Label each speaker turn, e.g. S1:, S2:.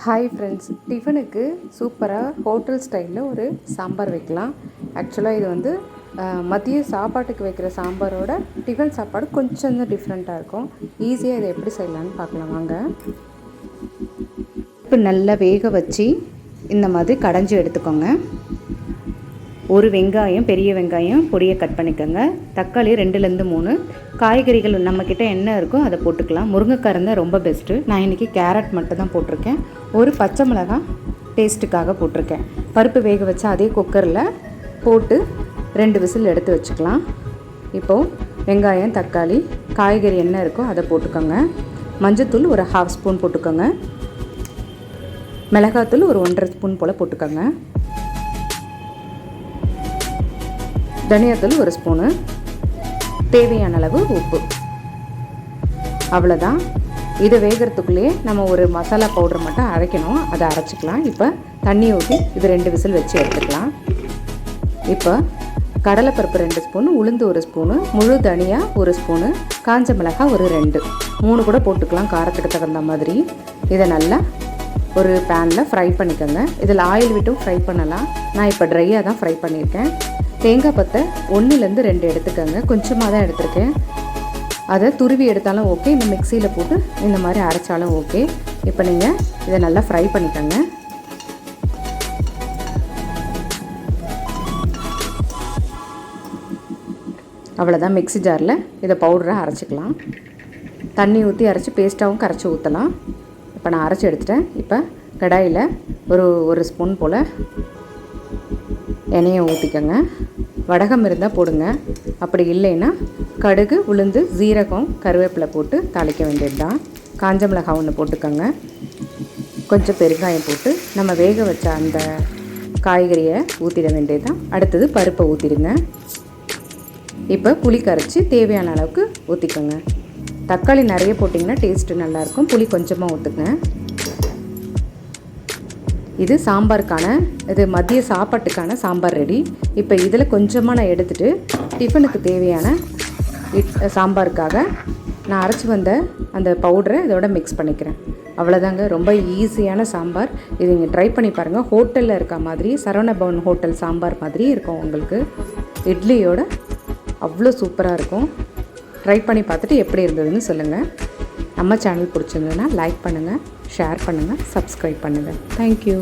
S1: Hi friends, டிஃபனுக்கு சூப்பராக hotel ஸ்டைலில் ஒரு சாம்பார் வைக்கலாம். ஆக்சுவலாக இது வந்து மதிய சாப்பாட்டுக்கு வைக்கிற சாம்பாரோட டிஃபன் சாப்பாடு கொஞ்சம் தான் டிஃப்ரெண்ட்டாக இருக்கும். ஈஸியாக இதை எப்படி செய்யலான்னு பார்க்கலாம் வாங்க. இப்போ நல்லா வேக வச்சு இந்த மாதிரி கடைஞ்சி எடுத்துக்கோங்க. ஒரு வெங்காயம், பெரிய வெங்காயம் பொடியை கட் பண்ணிக்கோங்க. தக்காளி 2லேருந்து 3. காய்கறிகள் நம்மக்கிட்ட என்ன இருக்கோ அதை போட்டுக்கலாம். முருங்கைக்காய் இருந்தால் ரொம்ப பெஸ்ட்டு. நான் இன்றைக்கி கேரட் மட்டும் தான் போட்டிருக்கேன். ஒரு பச்சை மிளகாய் டேஸ்ட்டுக்காக போட்டிருக்கேன். பருப்பு வேக வச்சா அதே குக்கரில் போட்டு 2 விசில் எடுத்து வச்சுக்கலாம். இப்போது வெங்காயம், தக்காளி, காய்கறி என்ன இருக்கோ அதை போட்டுக்கோங்க. மஞ்சத்தூள் ஒரு 1/2 ஸ்பூன் போட்டுக்கோங்க. மிளகாத்தூள் ஒரு 1.5 ஸ்பூன் போல் போட்டுக்கோங்க. தனியாத்தூள் 1 ஸ்பூனு, தேவையான அளவு உப்பு. அவ்வளோதான். இதை வேகிறதுக்குள்ளேயே நம்ம ஒரு மசாலா பவுடர் மட்டும் அரைக்கணும், அதை அரைச்சிக்கலாம். இப்போ தண்ணி ஊற்றி இது 2 விசில் வச்சு எடுத்துக்கலாம். இப்போ கடலைப்பருப்பு 2 ஸ்பூனு, உளுந்து 1 ஸ்பூனு, முழு தனியா 1 ஸ்பூனு, காஞ்ச மிளகாய் ஒரு 2, 3 கூட போட்டுக்கலாம் காரத்துக்கு தகுந்த மாதிரி. இதை நல்லா ஒரு பேனில் ஃப்ரை பண்ணிக்கோங்க. இதில் ஆயில் விட்டும் ஃப்ரை பண்ணலாம். நான் இப்போ ட்ரையாக தான் ஃப்ரை பண்ணியிருக்கேன். தேங்காய் பத்தை 1லேருந்து 2 எடுத்துக்கோங்க. கொஞ்சமாக தான் எடுத்திருக்கேன். அதை துருவி எடுத்தாலும் ஓகே, இந்த மிக்சியில் போட்டு இந்த மாதிரி அரைச்சாலும் ஓகே. இப்போ நீங்கள் இதை நல்லா ஃப்ரை பண்ணிக்கோங்க. அவ்வளோதான். மிக்ஸி ஜாரில் இதை பவுடராக அரைச்சிக்கலாம். தண்ணி ஊற்றி அரைச்சி பேஸ்ட்டாகவும் கரைச்சி ஊற்றலாம். இப்போ நான் அரைச்சி எடுத்துட்டேன். இப்போ கடாயில் ஒரு ஸ்பூன் போல் எண்ணெயை ஊற்றிக்கோங்க. வடகம் இருந்தால் போடுங்க, அப்படி இல்லைன்னா கடுகு, உளுந்து, ஜீரகம், கருவேப்பிலை போட்டு தாளிக்க வேண்டியது தான். காஞ்ச மிளகாய் 1 போட்டுக்கோங்க. கொஞ்சம் பெருங்காயம் போட்டு நம்ம வேக வச்ச அந்த காய்கறியை ஊற்றிட வேண்டியது தான். அடுத்தது பருப்பை ஊற்றிடுங்க. இப்போ புளி கரைச்சி தேவையான அளவுக்கு ஊற்றிக்கோங்க. தக்காளி நிறைய போட்டிங்கன்னா டேஸ்ட்டு நல்லாயிருக்கும். புளி கொஞ்சமாக ஊற்றுங்க. இது சாம்பாருக்கான, இது மதிய சாப்பாட்டுக்கான சாம்பார் ரெடி. இப்போ இதில் கொஞ்சமாக நான் எடுத்துகிட்டு டிஃபனுக்கு தேவையான சாம்பாருக்காக நான் அரைச்சி வந்த அந்த பவுடரை இதோட மிக்ஸ் பண்ணிக்கிறேன். அவ்வளோதாங்க. ரொம்ப ஈஸியான சாம்பார். இது நீங்கள் ட்ரை பண்ணி பாருங்கள். ஹோட்டலில் இருக்க மாதிரி, சரவண பவன் ஹோட்டல் சாம்பார் மாதிரி இருக்கும். உங்களுக்கு இட்லியோட அவ்வளோ சூப்பராக இருக்கும். ட்ரை பண்ணி பார்த்துட்டு எப்படி இருந்ததுன்னு சொல்லுங்கள். நம்ம சேனல் பிடிச்சிருந்ததுன்னா லைக் பண்ணுங்கள், ஷேர் பண்ணுங்கள், சப்ஸ்கிரைப் பண்ணுங்கள். தேங்க்யூ.